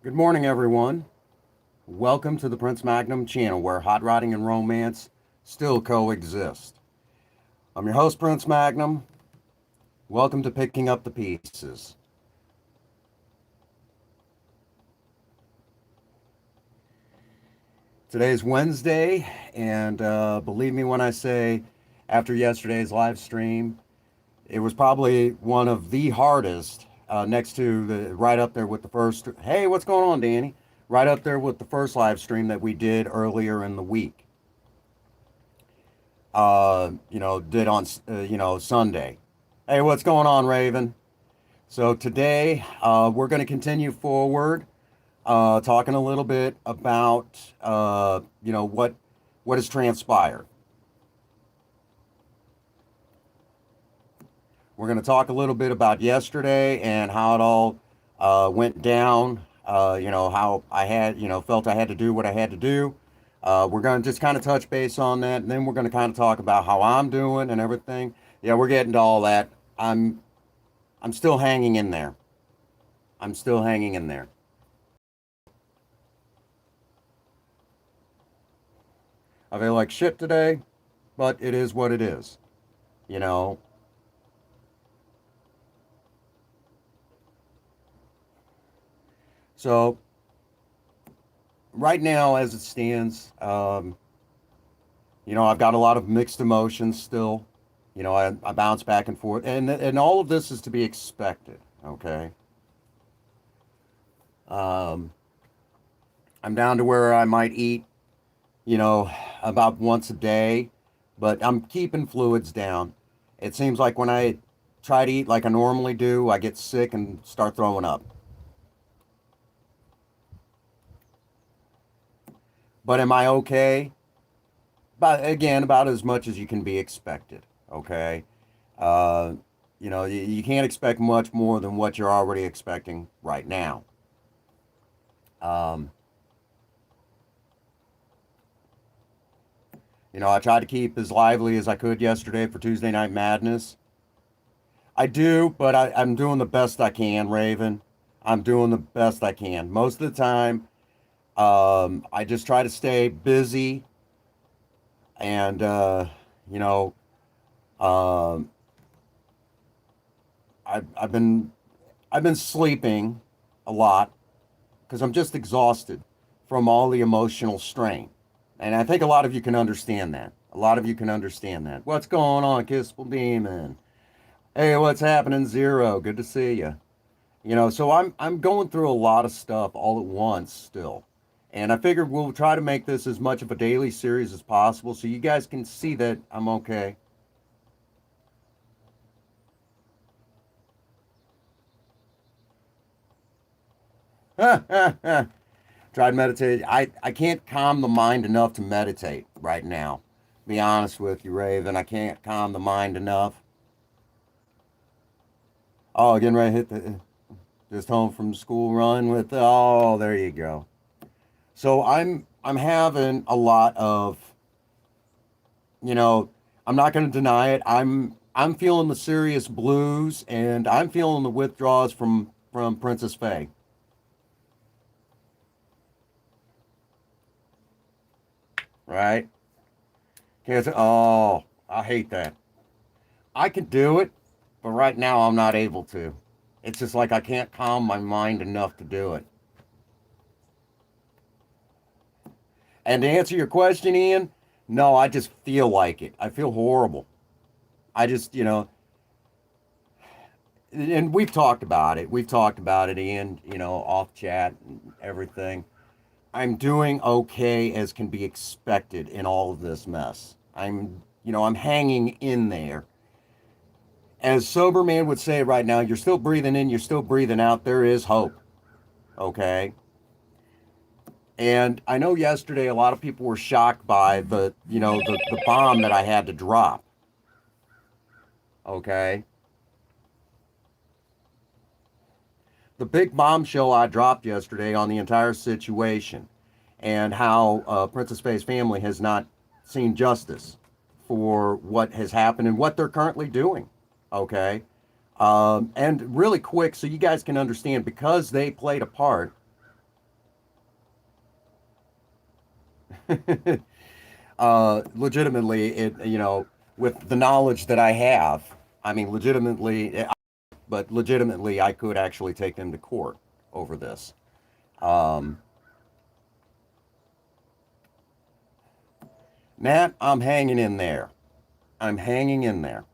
Good morning, everyone. Welcome to the Prince Magnum channel where hot rodding and romance still coexist. I'm your host, Prince Magnum. Welcome to Picking Up the Pieces. Today's Wednesday, and believe me when I say, after yesterday's live stream, it was probably one of the hardest, next to the right up there with the first. Hey, what's going on, Danny? Right up there with the first live stream that we did earlier in the week. Did on Sunday. Hey, what's going on, Raven? So today we're going to continue forward, talking a little bit about what has transpired. We're going to talk a little bit about yesterday and how it all went down. How I had felt I had to do what I had to do. We're going to just kind of touch base on that, and then we're going to kind of talk about how I'm doing and everything. Yeah, we're getting to all that. I'm still hanging in there. I'm still hanging in there. I feel like shit today, but it is what it is. You know. So right now, as it stands, I've got a lot of mixed emotions still. I bounce back and forth, and all of this is to be expected. Okay. Um, I'm down to where I might eat, you know, about once a day, but I'm keeping fluids down. It seems like when I try to eat like I normally do, I get sick and start throwing up. But am I okay? But again, about as much as you can be expected. Okay. Uh, you can't expect much more than what you're already expecting right now. Um, I tried to keep as lively as I could yesterday for Tuesday Night Madness. I do, but I'm doing the best I can, Raven. I'm doing the best I can. Most of the time, I just try to stay busy and, you know, um, I've been sleeping a lot because I'm just exhausted from all the emotional strain. And I think a lot of you can understand that. A lot of you can understand that. What's going on, Kissful Demon? Hey, what's happening, Zero? Good to see you. So I'm going through a lot of stuff all at once still. And I figured we'll try to make this as much of a daily series as possible so you guys can see that I'm okay. Tried meditating. I can't calm the mind enough to meditate right now. Be honest with you, Raven. I can't calm the mind enough. Oh, getting ready to hit the just home from school run with oh, there you go. So I'm having a lot of, you know, I'm not going to deny it. I'm feeling the serious blues and I'm feeling the withdrawals from Princess Faye. Right? Can't say, oh, I hate that. I can do it, but right now I'm not able to. It's just like I can't calm my mind enough to do it. And to answer your question, Ian, no, I just feel like it. I feel horrible. I just, and we've talked about it. We've talked about it, Ian, off chat and everything. I'm doing okay as can be expected in all of this mess. I'm hanging in there. As Sober Man would say right now, you're still breathing in, you're still breathing out. There is hope. Okay. And I know yesterday a lot of people were shocked by the bomb that I had to drop. Okay. The big bombshell I dropped yesterday on the entire situation and how Princess Faye's family has not seen justice for what has happened and what they're currently doing. Okay. And really quick, so you guys can understand, because they played a part, Legitimately, with the knowledge that I have, I mean, but legitimately, I could actually take them to court over this. Um, Matt, I'm hanging in there. I'm hanging in there.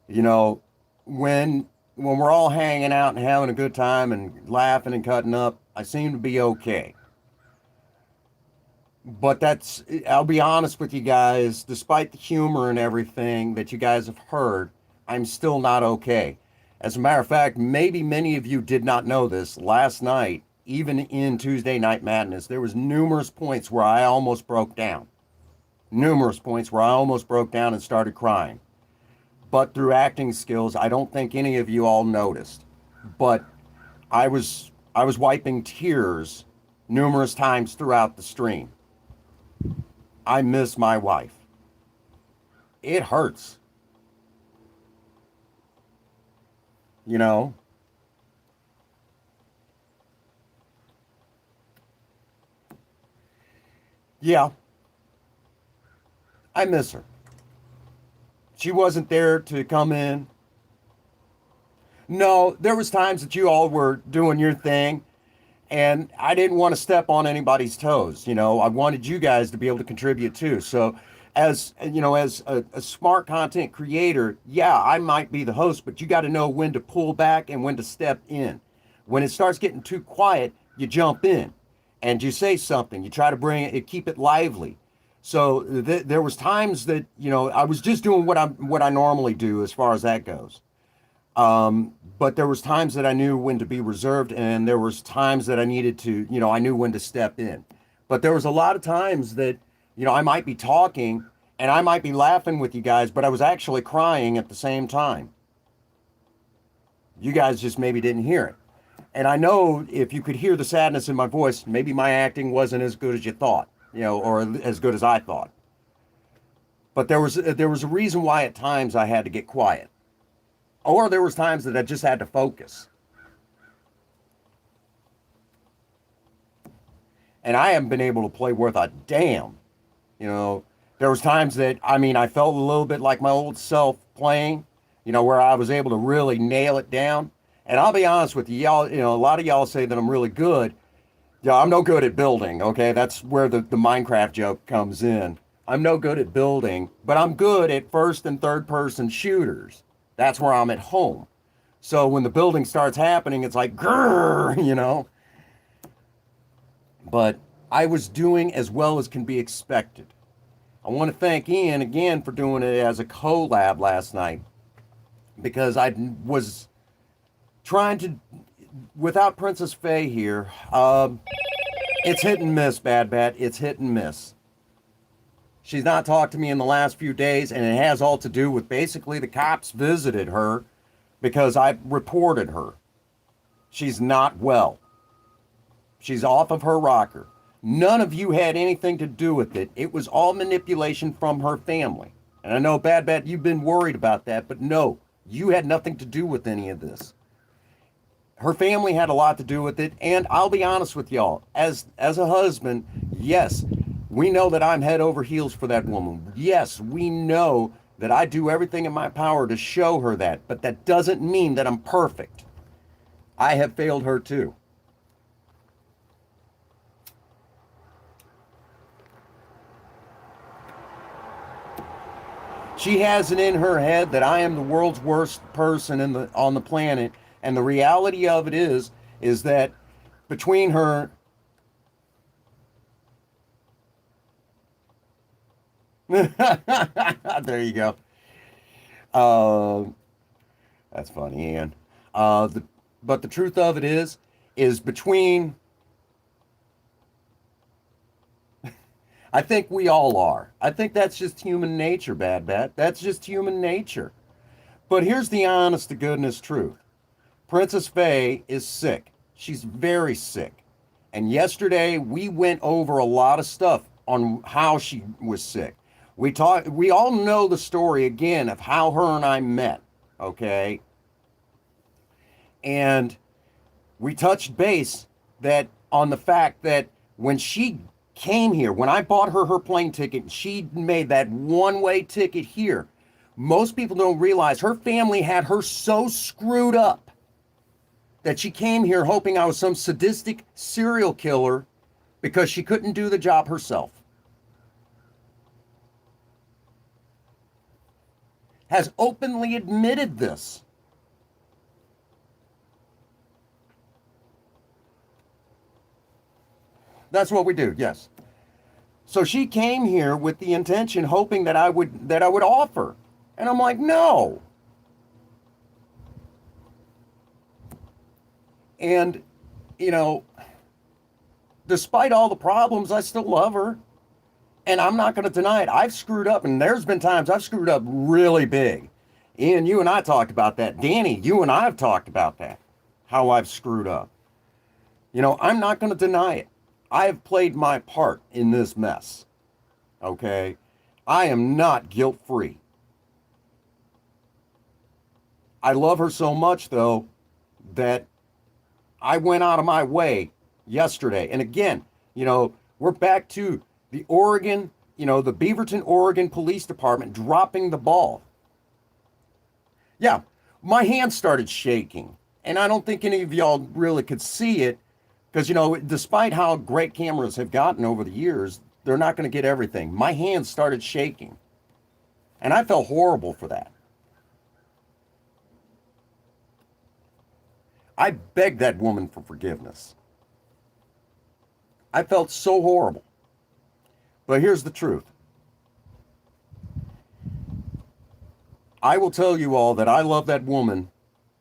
You know, when we're all hanging out and having a good time and laughing and cutting up, I seem to be okay. But I'll be honest with you guys, despite the humor and everything that you guys have heard, I'm still not okay. As a matter of fact, maybe many of you did not know this. Last night, even in Tuesday Night Madness, there was numerous points where I almost broke down. Numerous points where I almost broke down and started crying. But through acting skills, I don't think any of you all noticed. But I was wiping tears numerous times throughout the stream. I miss my wife. It hurts, you know? Yeah, I miss her. She wasn't there to come in. No, there was times that you all were doing your thing and I didn't want to step on anybody's toes. I wanted you guys to be able to contribute too. So, as a smart content creator, yeah, I might be the host, but you got to know when to pull back and when to step in. When it starts getting too quiet, you jump in and you say something. You try to bring it, keep it lively. So there was times that I was just doing what I normally do as far as that goes. But there was times that I knew when to be reserved, and there was times that I needed to, I knew when to step in. But there was a lot of times that, I might be talking and I might be laughing with you guys, but I was actually crying at the same time. You guys just maybe didn't hear it. And I know if you could hear the sadness in my voice, maybe my acting wasn't as good as you thought, or as good as I thought. But there was a reason why at times I had to get quiet, or there was times that I just had to focus. And I haven't been able to play worth a damn. You know, there was times that I felt a little bit like my old self playing, where I was able to really nail it down. And I'll be honest with you, y'all, a lot of y'all say that I'm really good. Yeah, I'm no good at building, okay? That's where the Minecraft joke comes in. I'm no good at building, but I'm good at first and third person shooters. That's where I'm at home. So when the building starts happening, it's like, grrr. But I was doing as well as can be expected. I want to thank Ian again for doing it as a collab last night because I was trying to, without Princess Faye here, it's hit and miss, Bad Bat. It's hit and miss. She's not talked to me in the last few days, and it has all to do with basically the cops visited her because I reported her. She's not well. She's off of her rocker. None of you had anything to do with it. It was all manipulation from her family. And I know, Bad Bat, you've been worried about that, but no, you had nothing to do with any of this. Her family had a lot to do with it, and I'll be honest with y'all, as a husband, yes, we know that I'm head over heels for that woman. Yes, we know that I do everything in my power to show her that, but that doesn't mean that I'm perfect. I have failed her too. She has it in her head that I am the world's worst person on the planet, and the reality of it is that between her there you go. Uh, that's funny, Ian. But the truth of it is between. I think we all are. I think that's just human nature, Bad Bat. That's just human nature. But here's the honest to goodness truth. Princess Faye is sick. She's very sick. And yesterday we went over a lot of stuff on how she was sick. We all know the story again of how her and I met, okay? And we touched base that on the fact that when she came here. When I bought her plane ticket, she made that one-way ticket here. Most people don't realize her family had her so screwed up that she came here hoping I was some sadistic serial killer because she couldn't do the job herself. Has openly admitted this. That's what we do, yes. So she came here with the intention, hoping that I would offer. And I'm like, no. And, you know, despite all the problems, I still love her. And I'm not going to deny it. I've screwed up, and there's been times I've screwed up really big. Ian, you and I talked about that. Danny, you and I have talked about that, how I've screwed up. You know, I'm not going to deny it. I have played my part in this mess. Okay? I am not guilt-free. I love her so much, though, that I went out of my way yesterday. And again, you know, we're back to the Oregon, you know, the Beaverton, Oregon Police Department dropping the ball. Yeah, my hand started shaking. And I don't think any of y'all really could see it because, you know, despite how great cameras have gotten over the years, they're not going to get everything. My hand started shaking. And I felt horrible for that. I begged that woman for forgiveness. I felt so horrible. But here's the truth. I will tell you all that I love that woman,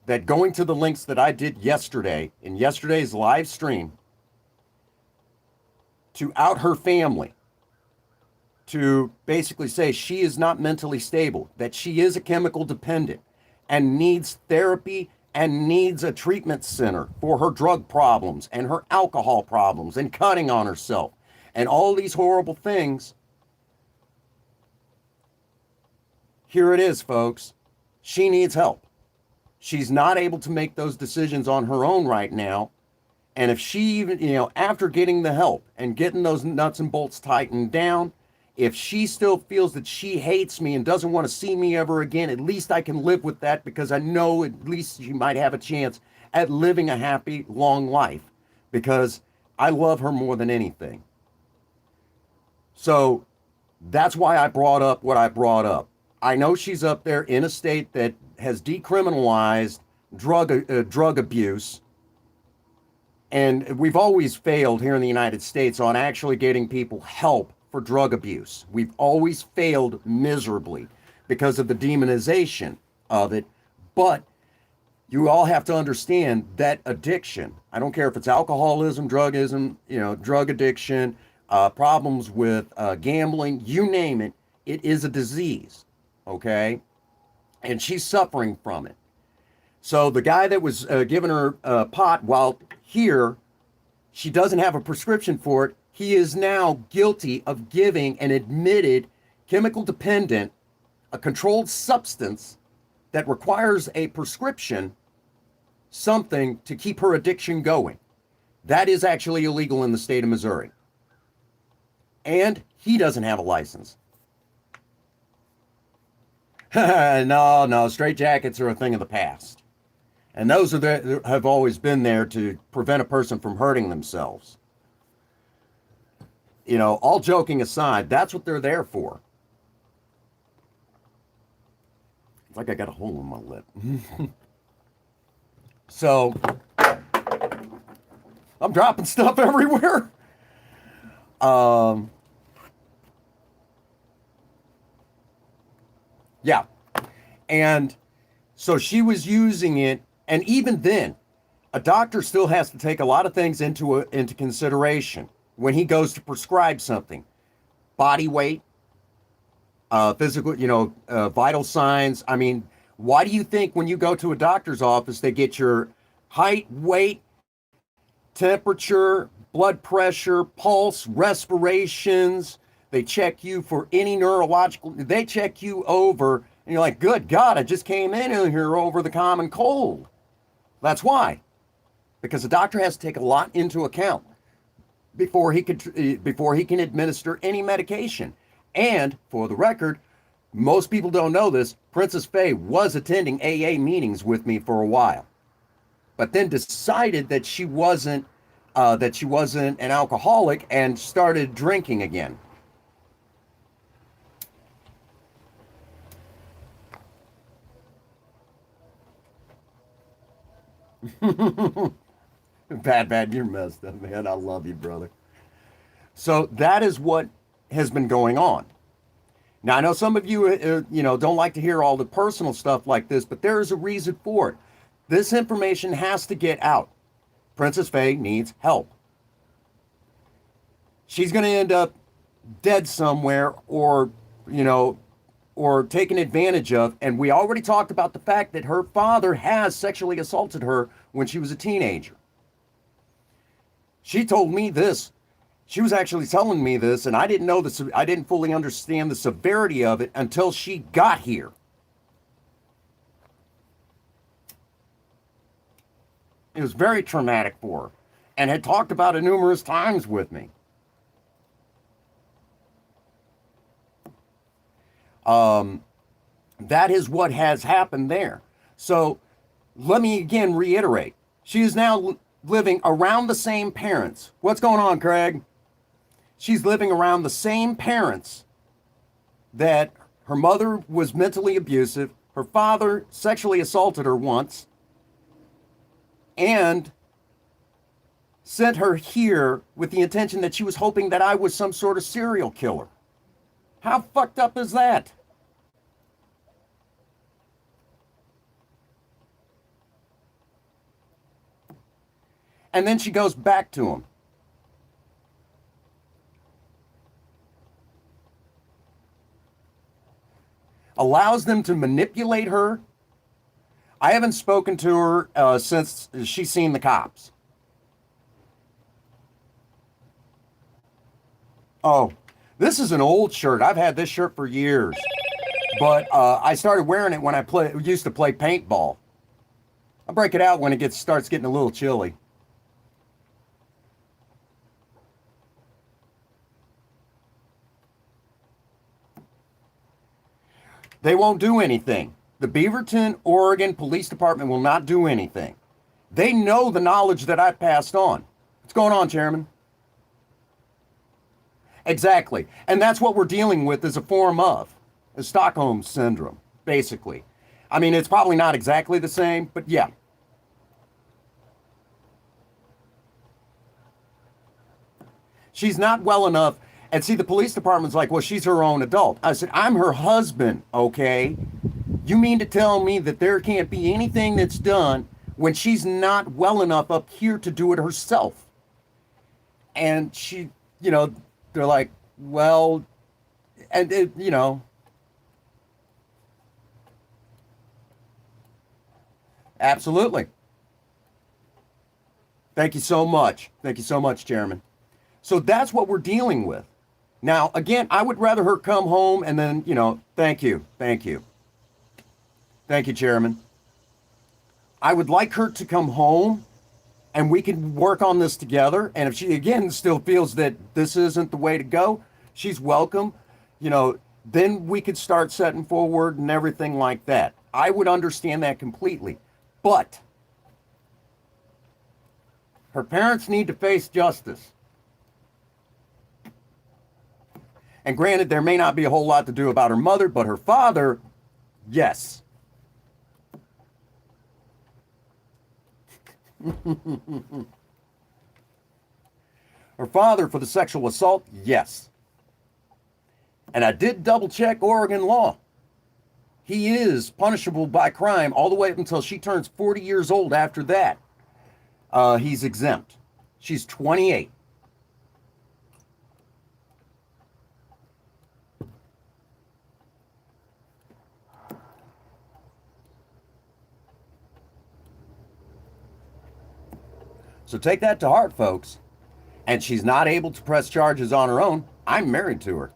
that going to the lengths that I did yesterday, in yesterday's live stream, to out her family, to basically say she is not mentally stable, that she is a chemical dependent and needs therapy and needs a treatment center for her drug problems and her alcohol problems and cutting on herself and all these horrible things. Here it is, folks. She needs help. She's not able to make those decisions on her own right now. And if she even, you know, after getting the help and getting those nuts and bolts tightened down, if she still feels that she hates me and doesn't want to see me ever again, at least I can live with that because I know at least she might have a chance at living a happy, long life because I love her more than anything. So that's why I brought up what I brought up. I know she's up there in a state that has decriminalized drug abuse. And we've always failed here in the United States on actually getting people help for drug abuse. We've always failed miserably because of the demonization of it. But you all have to understand that addiction, I don't care if it's alcoholism, drugism, you know, drug addiction, problems with gambling, you name it, it is a disease, okay? And she's suffering from it. So the guy that was giving her pot while here, she doesn't have a prescription for it. He is now guilty of giving an admitted chemical dependent, a controlled substance that requires a prescription, something to keep her addiction going. That is actually illegal in the state of Missouri. And he doesn't have a license. No, straitjackets are a thing of the past. And those have always been there to prevent a person from hurting themselves. You know, all joking aside, that's what they're there for. It's like I got a hole in my lip. So, I'm dropping stuff everywhere. Yeah. And so she was using it. And even then, a doctor still has to take a lot of things into consideration when he goes to prescribe something. Body weight, physical, vital signs. I mean, why do you think when you go to a doctor's office, they get your height, weight, temperature, blood pressure, pulse, respirations? They check you for any neurological, they check you over, and you're like, good God, I just came in here over the common cold. That's why. Because the doctor has to take a lot into account. before he can administer any medication. And for the record, most people don't know this. Princess Faye was attending AA meetings with me for a while, but then decided that she wasn't an alcoholic and started drinking again. Bad, you're messed up, man. I love you, brother. So that is what has been going on. Now, I know some of you, don't like to hear all the personal stuff like this, but there is a reason for it. This information has to get out. Princess Faye needs help. She's going to end up dead somewhere, or taken advantage of. And we already talked about the fact that her father has sexually assaulted her when she was a teenager. She told me this. She was actually telling me this, and I didn't know this. I didn't fully understand the severity of it until she got here. It was very traumatic for her, and had talked about it numerous times with me. That is what has happened there. So let me again reiterate. She is now living around the same parents. What's going on, Craig? She's living around the same parents that her mother was mentally abusive, her father sexually assaulted her once, and sent her here with the intention that she was hoping that I was some sort of serial killer. How fucked up is that? And then she goes back to him. Allows them to manipulate her. I haven't spoken to her since she's seen the cops. Oh, this is an old shirt. I've had this shirt for years. But I started wearing it when I used to play paintball. I break it out when it starts getting a little chilly. They won't do anything. The Beaverton, Oregon Police Department will not do anything. They know the knowledge that I passed on. What's going on, Chairman? Exactly. And that's what we're dealing with as a form of Stockholm Syndrome, basically. I mean, it's probably not exactly the same, but yeah. She's not well enough. And see, the police department's like, well, she's her own adult. I said, I'm her husband, okay? You mean to tell me that there can't be anything that's done when she's not well enough up here to do it herself? And she, they're like, well, and absolutely. Thank you so much. Thank you so much, Chairman. So that's what we're dealing with. Now, again, I would rather her come home and then, thank you. Thank you. Thank you, Chairman. I would like her to come home and we can work on this together. And if she, again, still feels that this isn't the way to go, she's welcome. Then we could start setting forward and everything like that. I would understand that completely. But her parents need to face justice. And granted, there may not be a whole lot to do about her mother, but her father, yes. Her father for the sexual assault, yes. And I did double check Oregon law. He is punishable by crime all the way up until she turns 40 years old. After that, he's exempt. She's 28. So take that to heart, folks. And she's not able to press charges on her own. I'm married to her.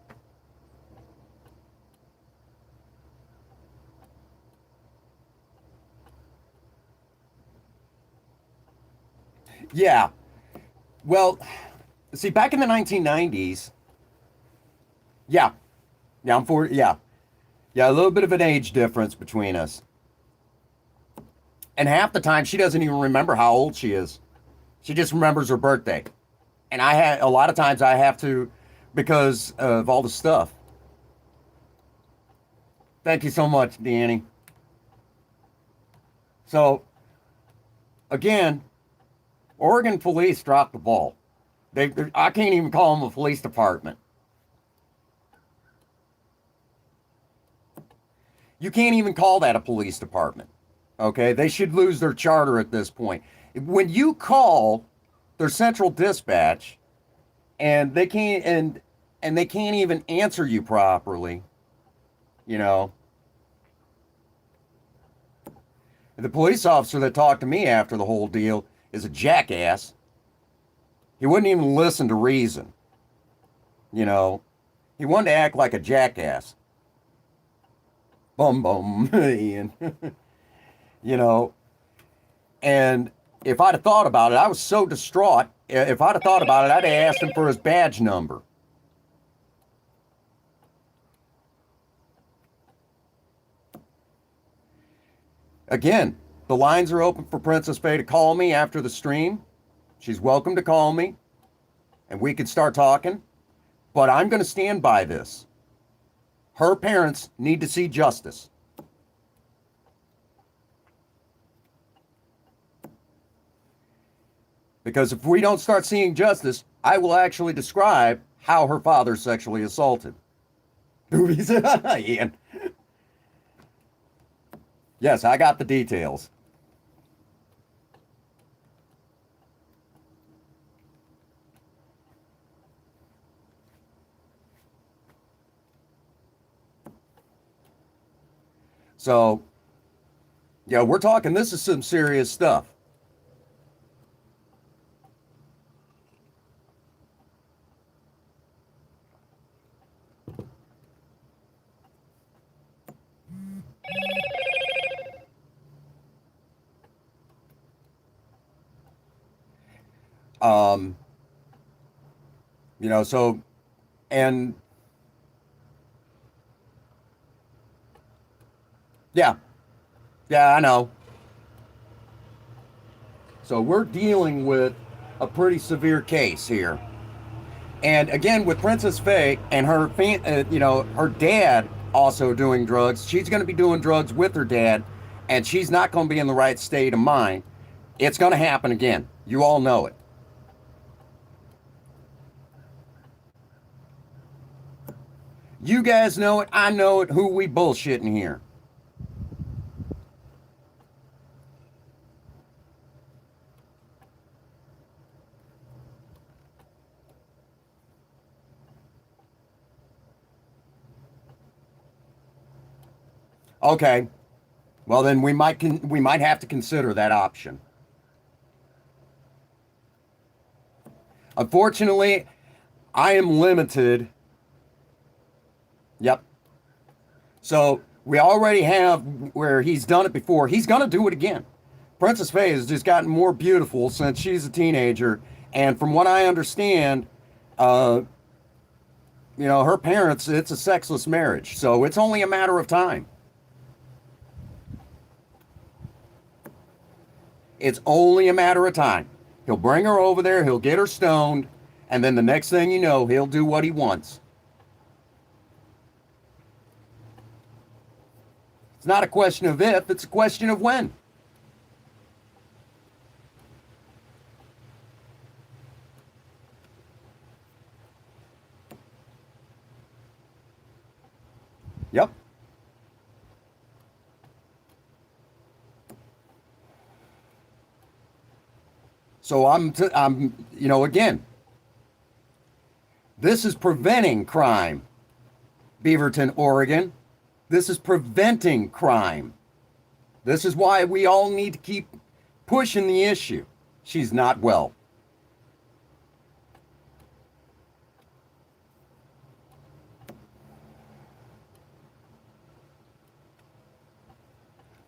Yeah. Well, See, back in the 1990s, yeah, yeah, I'm 40, yeah, yeah, a little bit of an age difference between us. And half the time, she doesn't even remember how old she is. She just remembers her birthday. And I had a lot of times I have to, because of all the stuff. Thank you so much, Danny. So again, Oregon police dropped the ball. I can't even call them a police department. You can't even call that a police department. Okay, they should lose their charter at this point. When you call their central dispatch and they can't even answer you properly, you know. The police officer that talked to me after the whole deal is a jackass. He wouldn't even listen to reason, you know. He wanted to act like a jackass. Bum bum, Ian. You know, and if I'd have thought about it, I was so distraught. If I'd have thought about it, I'd have asked him for his badge number. Again, the lines are open for Princess Faye to call me after the stream. She's welcome to call me, and we could start talking. But I'm going to stand by this. Her parents need to see justice. Because if we don't start seeing justice, I will actually describe how her father sexually assaulted. Boobies, Ian. Yes, I got the details. So, yeah, we're talking, this is some serious stuff. Um, you know, so, and yeah, yeah, I know. So we're dealing with a pretty severe case here. And again, with Princess Faye and her, you know, her dad also doing drugs, she's going to be doing drugs with her dad, and she's not going to be in the right state of mind. It's going to happen again. You all know it. You guys know it. I know it. Who we bullshitting here? Okay. Well, then we might have to consider that option. Unfortunately, I am limited. Yep. So we already have where he's done it before. He's going to do it again. Princess Faye has just gotten more beautiful since she's a teenager. And from what I understand, uh, you know, her parents, it's a sexless marriage. So it's only a matter of time. It's only a matter of time. He'll bring her over there, he'll get her stoned, and then the next thing you know, he'll do what he wants. It's not a question of if, it's a question of when. Yep. So you know, again, this is preventing crime, Beaverton, Oregon. This is preventing crime. This is why we all need to keep pushing the issue. She's not well.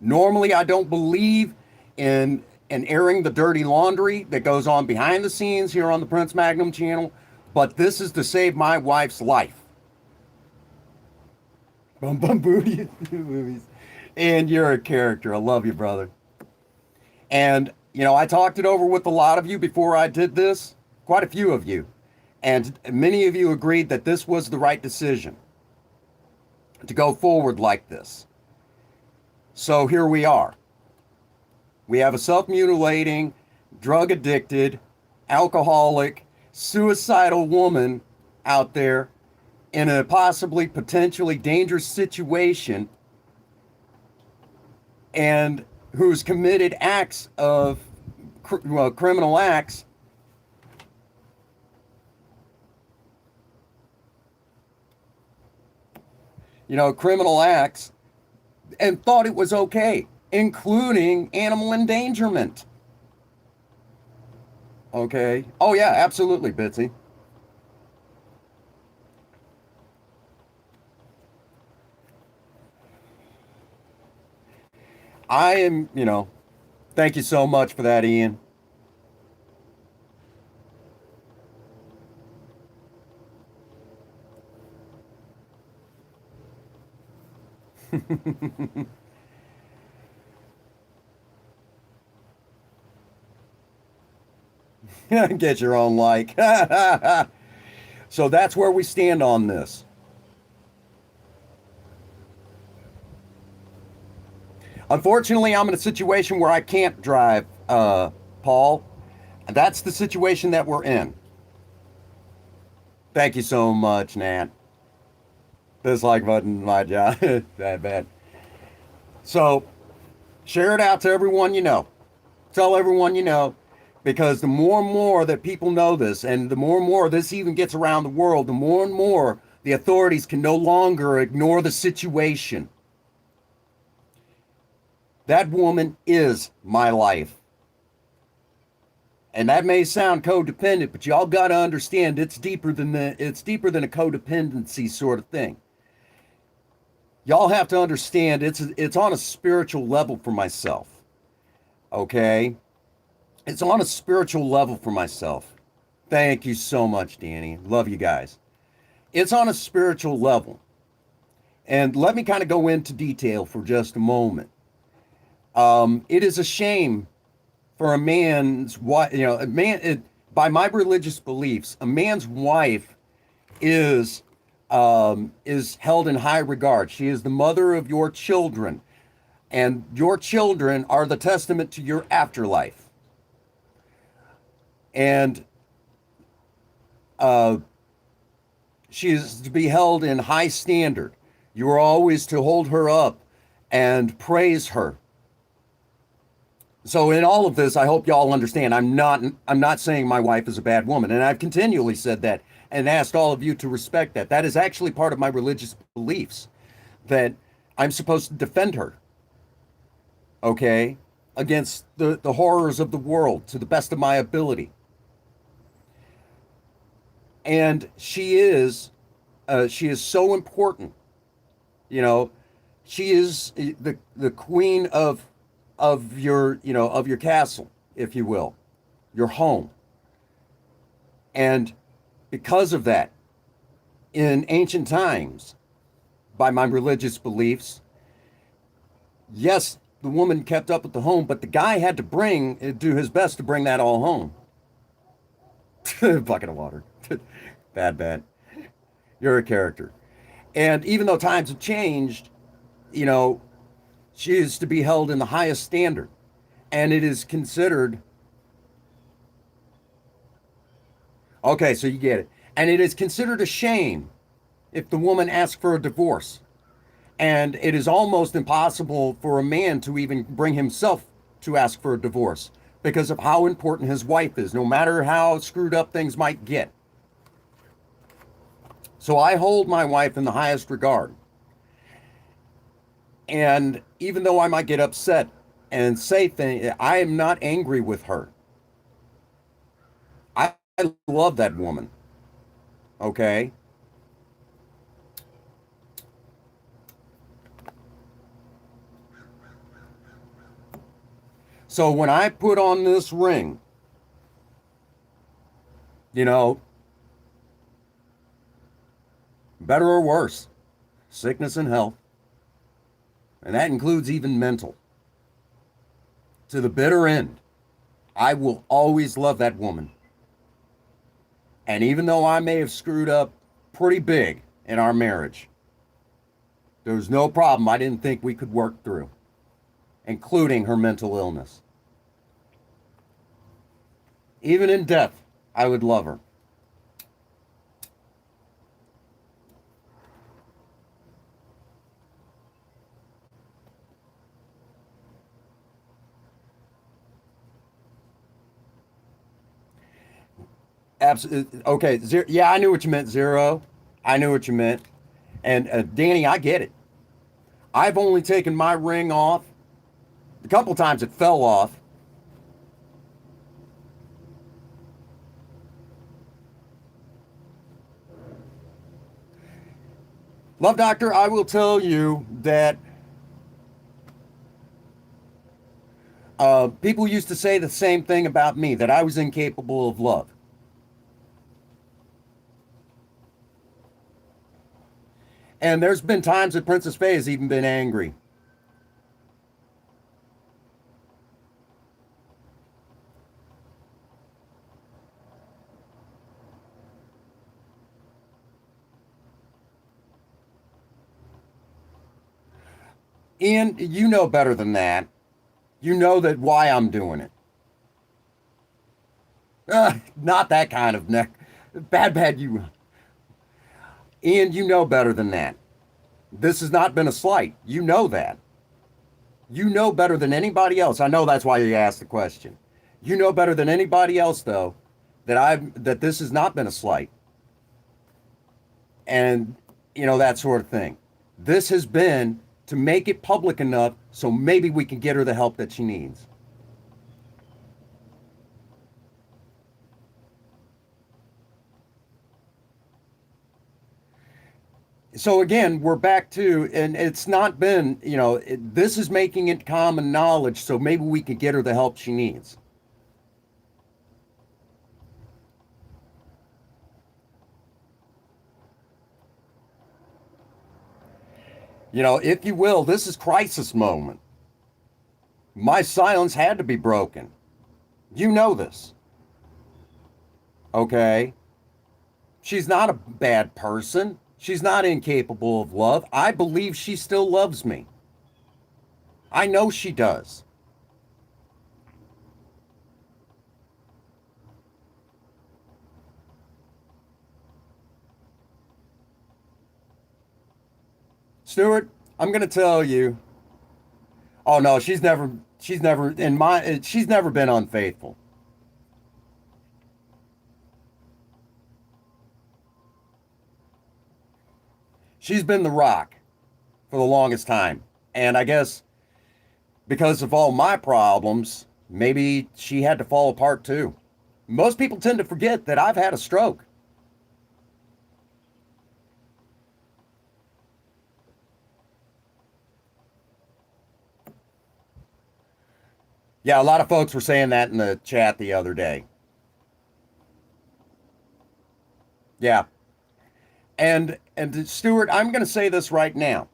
Normally, I don't believe in and airing the dirty laundry that goes on behind the scenes here on the Prince Magnum channel, but this is to save my wife's life. Bum Bum Booty movies. And you're a character. I love you, brother. And, you know, I talked it over with a lot of you before I did this, quite a few of you. And many of you agreed that this was the right decision to go forward like this. So here we are. We have a self-mutilating, drug-addicted, alcoholic, suicidal woman out there in a possibly potentially dangerous situation and who's committed acts of criminal acts criminal acts and thought it was okay, including animal endangerment. Okay. Oh yeah, absolutely, Bitsy. I am, thank you so much for that, Ian. Get your own like. So that's where we stand on this. Unfortunately, I'm in a situation where I can't drive, Paul. That's the situation that we're in. Thank you so much, Nat. This like button, my job. That bad. So, share it out to everyone you know. Tell everyone you know, because the more and more that people know this, and the more and more this even gets around the world, the more and more the authorities can no longer ignore the situation. That woman is my life. And that may sound codependent, but y'all got to understand it's deeper than a codependency sort of thing. Y'all have to understand it's on a spiritual level for myself. Okay? It's on a spiritual level for myself. Thank you so much, Danny. Love you guys. It's on a spiritual level. And let me kind of go into detail for just a moment. It is a shame for a man's wife, by my religious beliefs, a man's wife is held in high regard. She is the mother of your children, and your children are the testament to your afterlife. And she is to be held in high standard. You are always to hold her up and praise her. So in all of this, I hope y'all understand, I'm not saying my wife is a bad woman, and I've continually said that and asked all of you to respect that. That is actually part of my religious beliefs, that I'm supposed to defend her, okay, against the horrors of the world to the best of my ability. And she is so important, she is the queen of your castle, if you will, your home. And because of that, in ancient times, by my religious beliefs, yes, the woman kept up with the home, but the guy had to do his best to bring that all home. Bucket of water. Bad. You're a character. And even though times have changed, she is to be held in the highest standard. And it is considered. Okay, so you get it. And it is considered a shame if the woman asks for a divorce. And it is almost impossible for a man to even bring himself to ask for a divorce because of how important his wife is, no matter how screwed up things might get. So I hold my wife in the highest regard. And even though I might get upset and say things, I am not angry with her. I love that woman. Okay? So when I put on this ring, you know, better or worse, sickness and health, and that includes even mental, to the bitter end, I will always love that woman. And even though I may have screwed up pretty big in our marriage, there was no problem I didn't think we could work through, including her mental illness. Even in death, I would love her. Absolutely. Okay. Zero. Yeah, I knew what you meant, Zero. I knew what you meant. And Danny, I get it. I've only taken my ring off. A couple times it fell off. Love Doctor, I will tell you that people used to say the same thing about me, that I was incapable of love. And there's been times that Princess Faye has even been angry. Ian, you know better than that. You know that why I'm doing it. Not that kind of neck. Bad, you. Ian, you know better than that. This has not been a slight. You know that. You know better than anybody else. I know that's why you asked the question. You know better than anybody else, though, that this has not been a slight, and that sort of thing. This has been to make it public enough so maybe we can get her the help that she needs. So again, we're back to, and it's not been, this is making it common knowledge so maybe we can get her the help she needs. If you will, this is crisis moment. My silence had to be broken. You know this. Okay? She's not a bad person. She's not incapable of love. I believe she still loves me. I know she does. Stuart, I'm going to tell you. Oh no, she's never been unfaithful. She's been the rock for the longest time. And I guess because of all my problems, maybe she had to fall apart too. Most people tend to forget that I've had a stroke. Yeah, a lot of folks were saying that in the chat the other day. Yeah. And Stuart, I'm going to say this right now.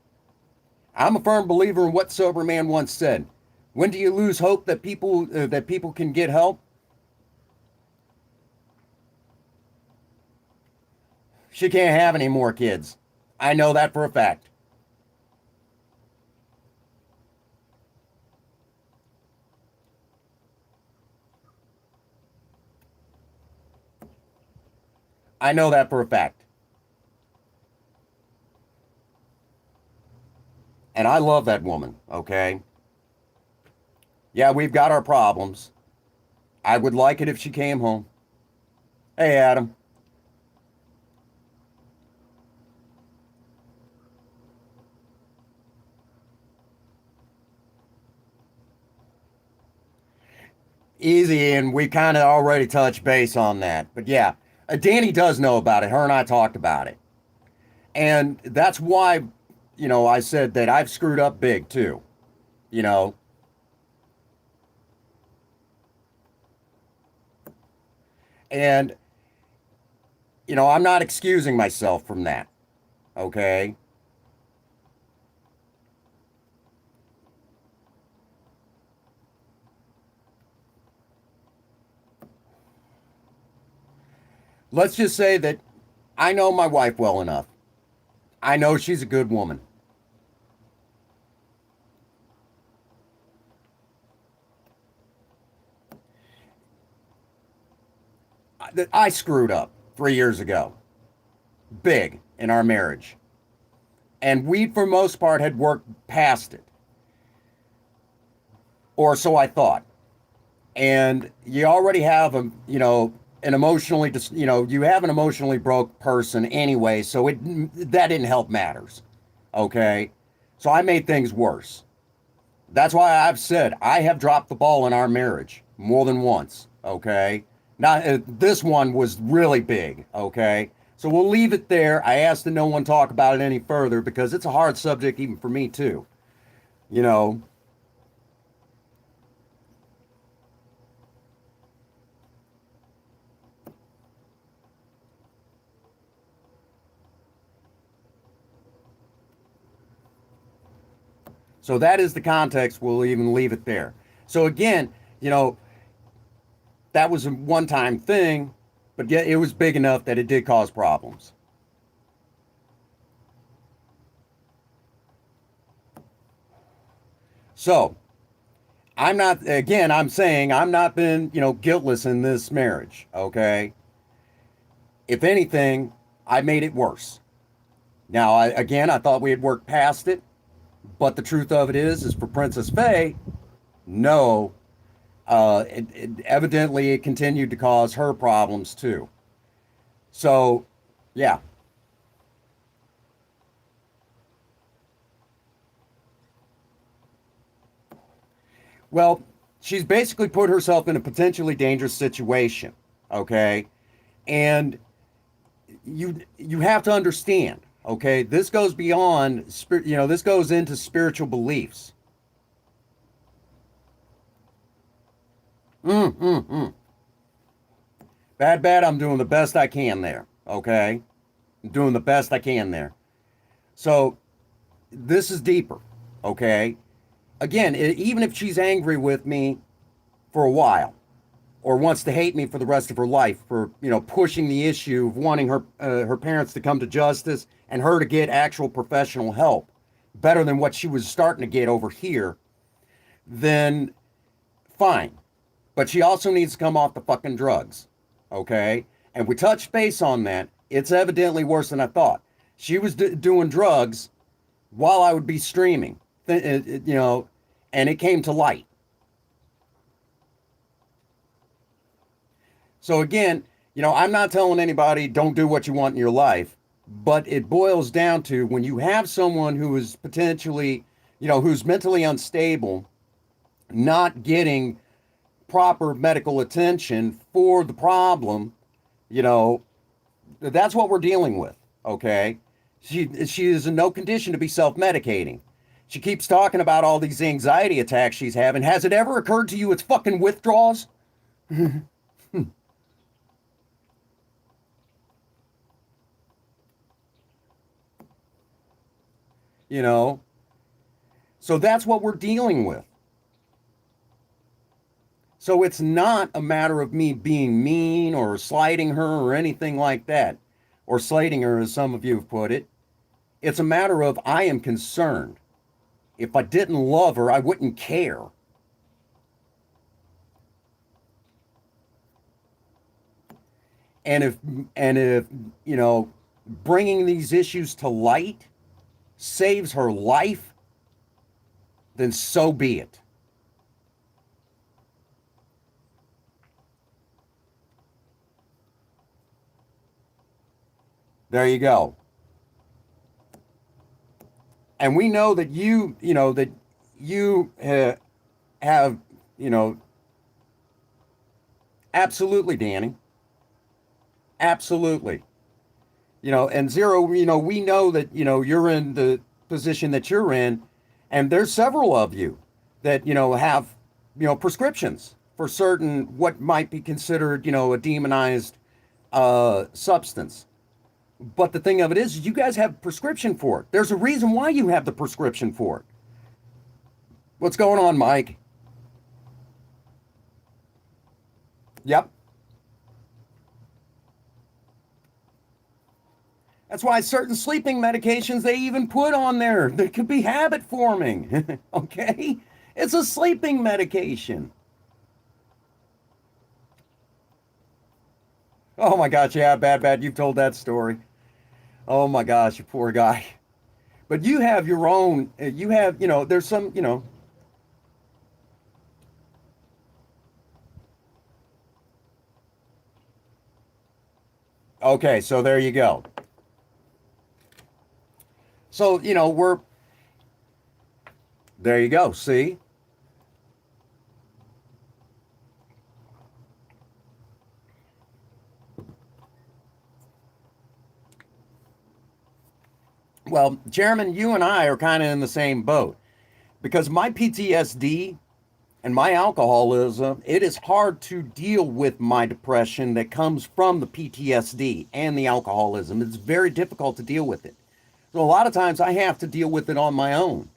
I'm a firm believer in what Sober Man once said. When do you lose hope that people can get help? She can't have any more kids. I know that for a fact. I know that for a fact. And I love that woman, okay? Yeah, we've got our problems. I would like it if she came home. Hey, Adam. Easy, and we kind of already touched base on that. But yeah, Danny does know about it. Her and I talked about it. And that's why, I said that I've screwed up big too. You know, And, I'm not excusing myself from that. Okay. Let's just say that I know my wife well enough. I know she's a good woman. I screwed up 3 years ago, big in our marriage. And we, for most part, had worked past it. Or so I thought. And you already have an emotionally, you have an emotionally broke person anyway, so that didn't help matters. Okay? So I made things worse. That's why I've said I have dropped the ball in our marriage more than once. Okay? Not this one was really big. Okay? So we'll leave it there. I asked that no one talk about it any further because it's a hard subject even for me too. You know, so that is the context. We'll even leave it there. So again, you know, that was a one-time thing, but yet it was big enough that it did cause problems. So I'm not, again, I'm saying I'm not been, guiltless in this marriage. Okay. If anything, I made it worse. Now, again, I thought we had worked past it, but the truth of it is for Princess Faye, no, evidently it continued to cause her problems too. So, yeah. Well, she's basically put herself in a potentially dangerous situation. Okay, and you have to understand. Okay, this goes beyond this goes into spiritual beliefs. Mm. Bad, bad. I'm doing the best I can there. Okay, I'm doing the best I can there. So this is deeper. Okay, again, even if she's angry with me for a while, or wants to hate me for the rest of her life for pushing the issue of wanting her parents to come to justice and her to get actual professional help better than what she was starting to get over here, then fine. But she also needs to come off the fucking drugs. Okay? And we touched base on that. It's evidently worse than I thought. She was doing drugs while I would be streaming, and it came to light. So again, I'm not telling anybody don't do what you want in your life, but it boils down to when you have someone who is potentially, who's mentally unstable, not getting proper medical attention for the problem, you know, that's what we're dealing with, okay? She is in no condition to be self-medicating. She keeps talking about all these anxiety attacks she's having. Has it ever occurred to you it's fucking withdrawals? You know? So that's what we're dealing with. So it's not a matter of me being mean or slighting her or anything like that, or slating her, as some of you have put it. It's a matter of I am concerned. If I didn't love her, I wouldn't care. And if and if bringing these issues to light saves her life, then so be it. There you go. And we know that you have, you know, absolutely, Danny, absolutely. And Zero, we know that, you're in the position that you're in, and there's several of you that, have, prescriptions for certain what might be considered, a demonized substance. But the thing of it is, you guys have prescription for it. There's a reason why you have the prescription for it. What's going on, Mike? Yep. That's why certain sleeping medications they even put on there. They could be habit forming. Okay? It's a sleeping medication. Oh my gosh, yeah, bad. You've told that story. Oh my gosh, you poor guy. But you have your own, you have, there's some, okay, so there you go. So, there you go. See? Well, Chairman, you and I are kind of in the same boat because my PTSD and my alcoholism, it is hard to deal with my depression that comes from the PTSD and the alcoholism. It's very difficult to deal with it. So a lot of times I have to deal with it on my own.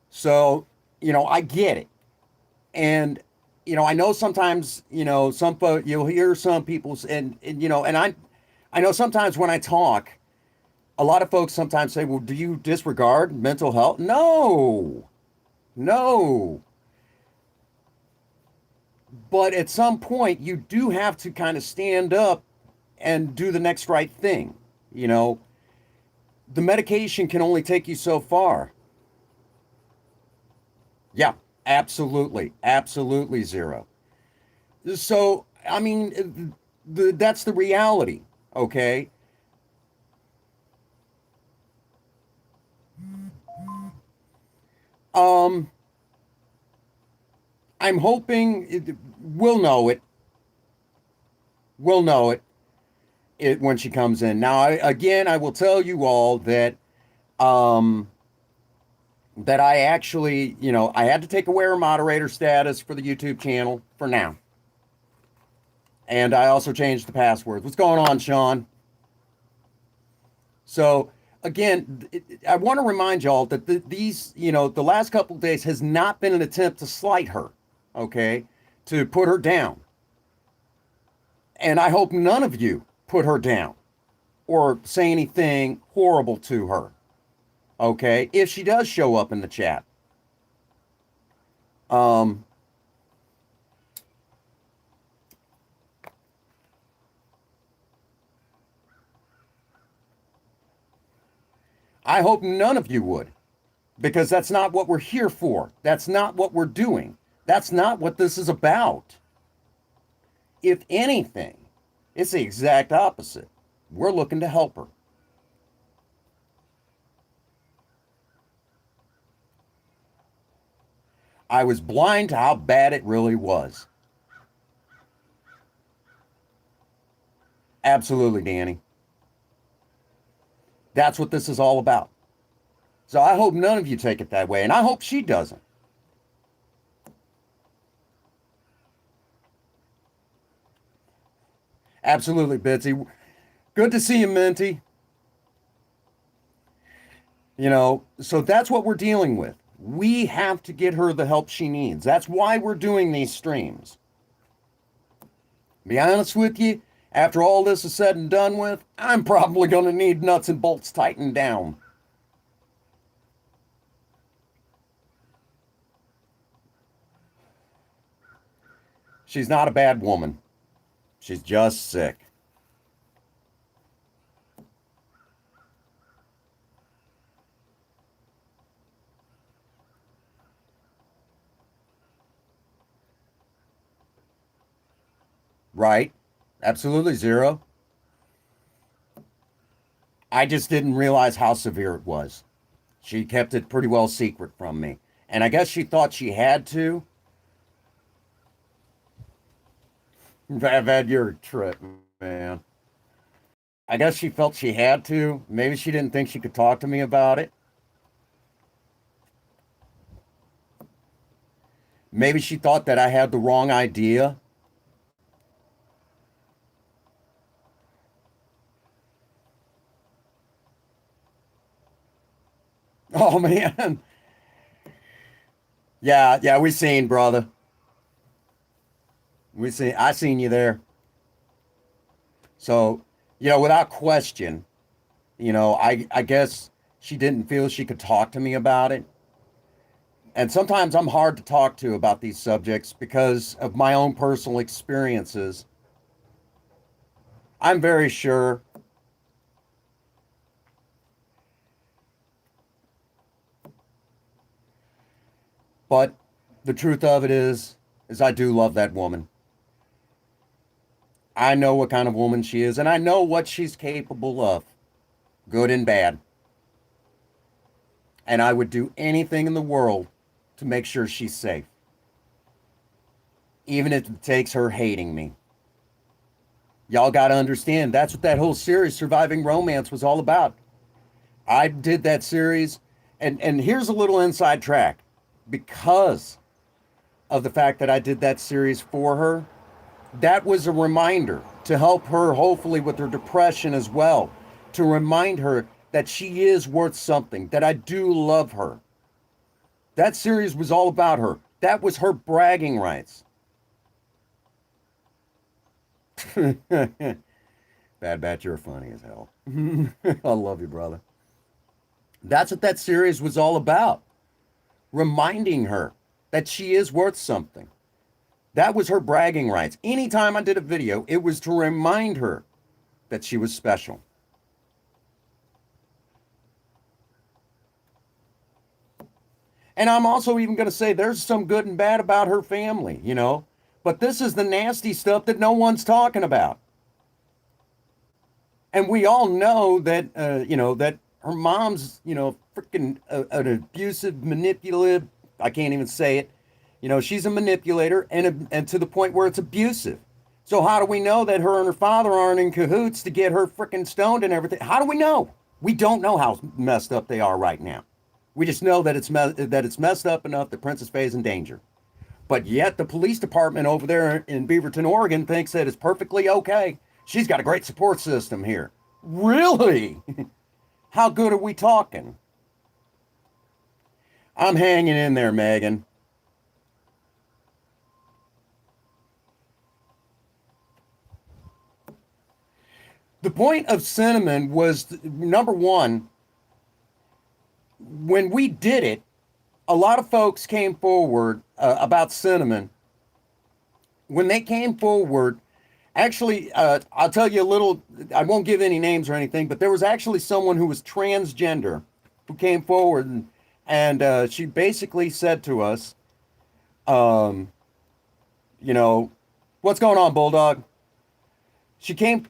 So, I get it. And, I know sometimes, you'll hear some people and I know sometimes when I talk, a lot of folks sometimes say, well, do you disregard mental health? No, no. But at some point, you do have to kind of stand up and do the next right thing. You know, the medication can only take you so far. Yeah, absolutely. Absolutely zero. So, I mean, that's the reality. Okay. Um, I'm hoping we'll know it. We'll know it when she comes in. Now, again, I will tell you all um, that I actually, I had to take away her moderator status for the YouTube channel for now. And I also changed the passwords. What's going on, Sean? So, again, I want to remind y'all that the last couple of days has not been an attempt to slight her, okay, to put her down. And I hope none of you put her down or say anything horrible to her, okay, if she does show up in the chat. Um, I hope none of you would, because that's not what we're here for. That's not what we're doing. That's not what this is about. If anything, it's the exact opposite. We're looking to help her. I was blind to how bad it really was. Absolutely, Danny. That's what this is all about. So I hope none of you take it that way, and I hope she doesn't. Absolutely, Bitsy. Good to see you, Minty. So that's what we're dealing with. We have to get her the help she needs. That's why we're doing these streams. Be honest with you, after all this is said and done with, I'm probably going to need nuts and bolts tightened down. She's not a bad woman. She's just sick. Right? Absolutely zero. I just didn't realize how severe it was. She kept it pretty well secret from me. And I guess she thought she had to. I've had your trip, man. I guess she felt she had to. Maybe she didn't think she could talk to me about it. Maybe she thought that I had the wrong idea. Oh man. Yeah, yeah, we seen, brother. I seen you there. So, without question, I guess she didn't feel she could talk to me about it. And sometimes I'm hard to talk to about these subjects because of my own personal experiences. I'm very sure. But the truth of it is I do love that woman. I know what kind of woman she is, and I know what she's capable of, good and bad. And I would do anything in the world to make sure she's safe, even if it takes her hating me. Y'all got to understand, that's what that whole series, Surviving Romance, was all about. I did that series, and here's a little inside track. Because of the fact that I did that series for her, that was a reminder to help her, hopefully, with her depression as well, to remind her that she is worth something, that I do love her. That series was all about her. That was her bragging rights. Bad Batch, you're funny as hell. I love you, brother. That's what that series was all about. Reminding her that she is worth something. That was her bragging rights. Anytime I did a video, it was to remind her that she was special. And I'm also even going to say there's some good and bad about her family, But this is the nasty stuff that no one's talking about. And we all know that, that her mom's, freaking an abusive, manipulative, I can't even say it. She's a manipulator and to the point where it's abusive. So how do we know that her and her father aren't in cahoots to get her freaking stoned and everything? How do we know? We don't know how messed up they are right now. We just know that it's messed up enough that Princess Faye is in danger. But yet the police department over there in Beaverton, Oregon thinks that it's perfectly okay. She's got a great support system here. Really? How good are we talking? I'm hanging in there, Megan. The point of Cinnamon was, number one, when we did it, a lot of folks came forward about Cinnamon. When they came forward, actually, I'll tell you a little, I won't give any names or anything, but there was actually someone who was transgender who came forward and she basically said to us, what's going on, Bulldog? She came,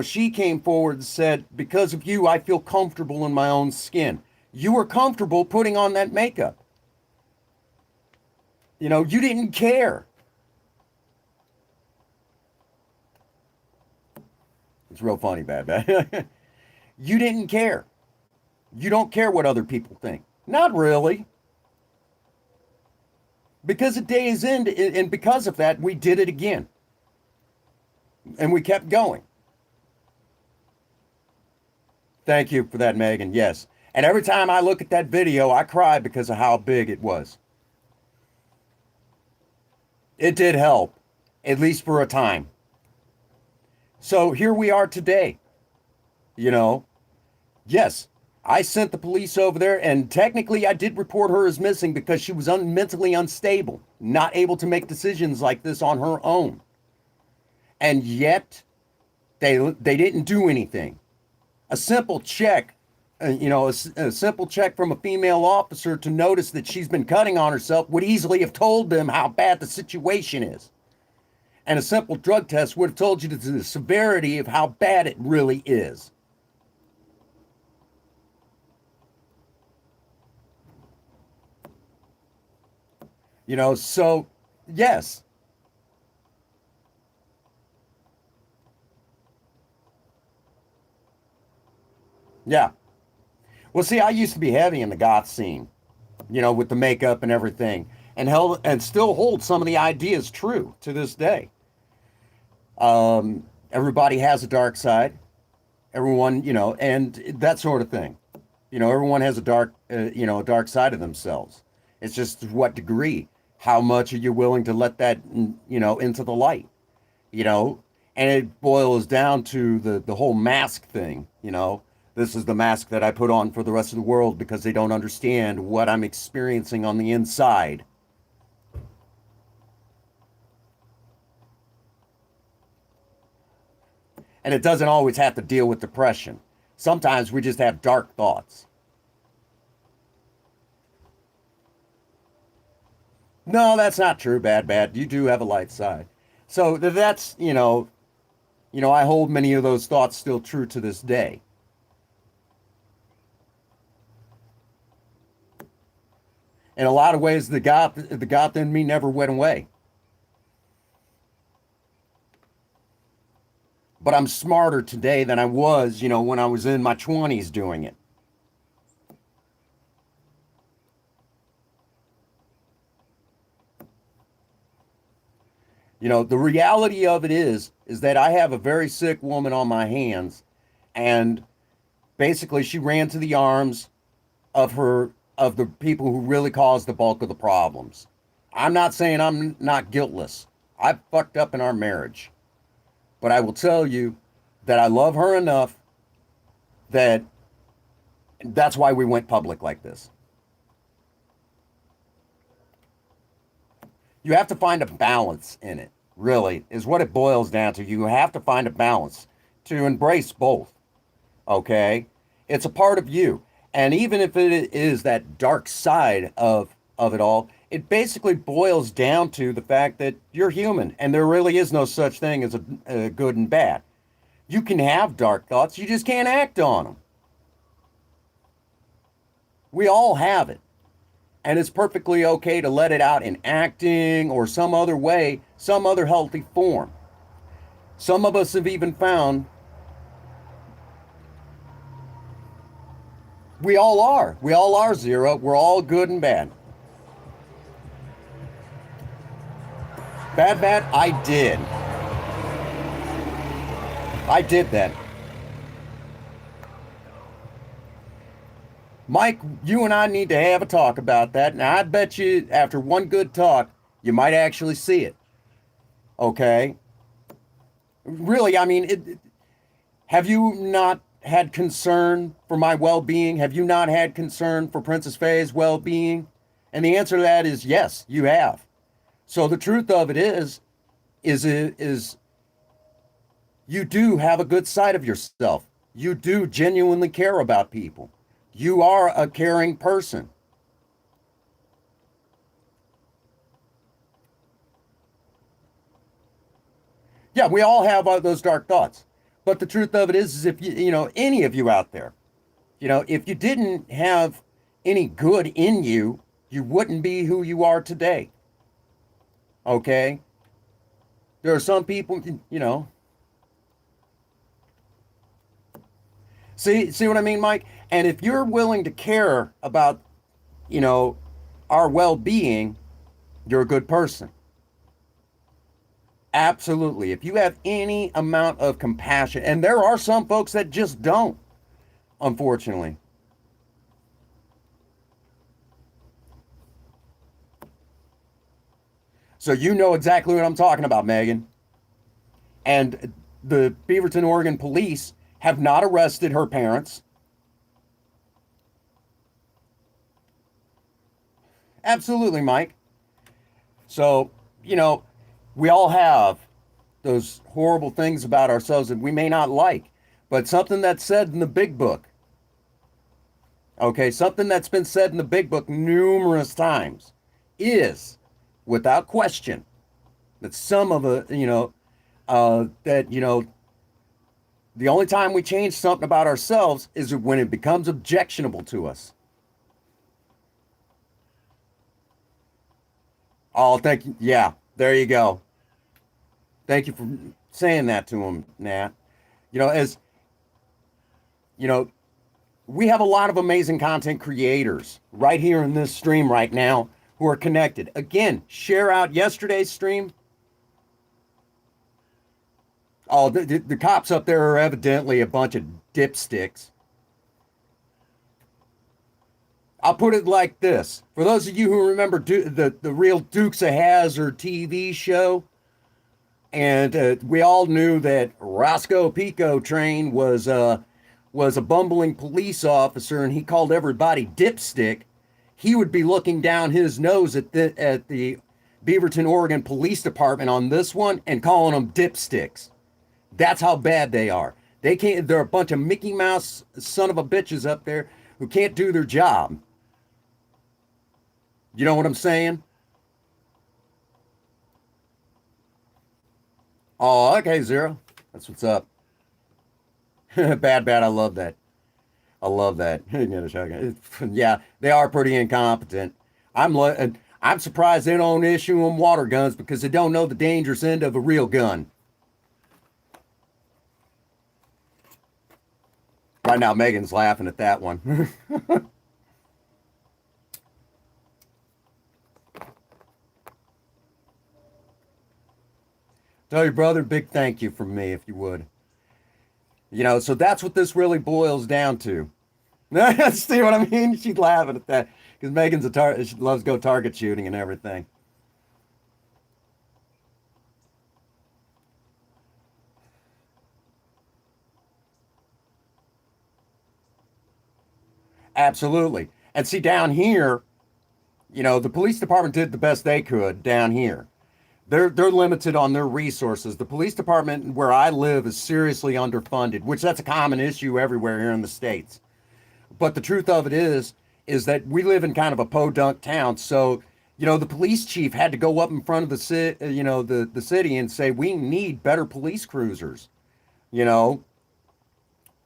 she came forward and said, because of you, I feel comfortable in my own skin. You were comfortable putting on that makeup. You didn't care. It's real funny, Bad. You didn't care. You don't care what other people think. Not really. Because the day is end, and because of that, we did it again. And we kept going. Thank you for that, Megan. Yes. And every time I look at that video, I cry because of how big it was. It did help, at least for a time. So here we are today. Yes, I sent the police over there, and technically I did report her as missing because she was mentally unstable, not able to make decisions like this on her own. And yet, they didn't do anything. A simple check, a simple check from a female officer to notice that she's been cutting on herself would easily have told them how bad the situation is. And a simple drug test would have told you the severity of how bad it really is. So yes. Yeah. Well, see, I used to be heavy in the goth scene, with the makeup and everything. and held and still hold some of the ideas true to this day. Everybody has a dark side. Everyone, and that sort of thing. Everyone has a a dark side of themselves. It's just what degree, how much are you willing to let that, into the light, and it boils down to the whole mask thing. This is the mask that I put on for the rest of the world because they don't understand what I'm experiencing on the inside. And it doesn't always have to deal with depression. Sometimes we just have dark thoughts. No, that's not true, bad. You do have a light side. So that's, I hold many of those thoughts still true to this day. In a lot of ways, the God in me never went away. But I'm smarter today than I was, when I was in my 20s doing it. The reality of it is that I have a very sick woman on my hands, and basically she ran to the arms of the people who really caused the bulk of the problems. I'm not saying I'm not guiltless. I fucked up in our marriage. But I will tell you that I love her enough that that's why we went public like this. You have to find a balance in it, really, is what it boils down to. You have to find a balance to embrace both, okay? It's a part of you. And even if it is that dark side of it all, it basically boils down to the fact that you're human and there really is no such thing as a good and bad. You can have dark thoughts, you just can't act on them. We all have it. And it's perfectly okay to let it out in acting or some other way, some other healthy form. Some of us have even found we all are. We all are Zero. We're all good and bad. Bad, I did. I did that. Mike, you and I need to have a talk about that. Now, I bet you after one good talk, you might actually see it. Okay? Really, I mean, have you not had concern for my well-being? Have you not had concern for Princess Faye's well-being? And the answer to that is yes, you have. So the truth of it is you do have a good side of yourself. You do genuinely care about people. You are a caring person. Yeah, we all have those dark thoughts. But the truth of it is if any of you out there, if you didn't have any good in you, you wouldn't be who you are today. Okay? There are some people, See what I mean, Mike? And if you're willing to care about, our well-being, you're a good person. Absolutely. If you have any amount of compassion, and there are some folks that just don't, unfortunately. So you know exactly what I'm talking about, Megan. And the Beaverton, Oregon police have not arrested her parents. Absolutely, Mike. So, we all have those horrible things about ourselves that we may not like, but something that's said in the big book, okay, something that's been said in the big book numerous times is, without question, that some of the, the only time we change something about ourselves is when it becomes objectionable to us. Oh, thank you. Yeah, there you go. Thank you for saying that to him, Nat. As you know, we have a lot of amazing content creators right here in this stream right now who are connected. Again, share out yesterday's stream. Oh, the cops up there are evidently a bunch of dipsticks. I'll put it like this. For those of you who remember the real Dukes of Hazzard TV show, and we all knew that Roscoe Pico Train was a bumbling police officer, and he called everybody dipstick. He would be looking down his nose at the Beaverton, Oregon Police Department on this one and calling them dipsticks. That's how bad they are. They can't. They're a bunch of Mickey Mouse son of a bitches up there who can't do their job. You know what I'm saying? Oh, okay, Zero. That's what's up. Bad. I love that. I love that. Yeah, they are pretty incompetent. I'm surprised they don't issue them water guns because they don't know the dangerous end of a real gun. Right now, Megan's laughing at that one. Tell your brother big thank you from me if you would. So that's what this really boils down to. See what I mean? She's laughing at that because Megan's she loves go target shooting and everything. Absolutely. And see, down here, the police department did the best they could down here. They're limited on their resources. The police department where I live is seriously underfunded, which that's a common issue everywhere here in the States. But the truth of it is that we live in kind of a podunk town. So, the police chief had to go up in front of the city, the city and say, we need better police cruisers. You know,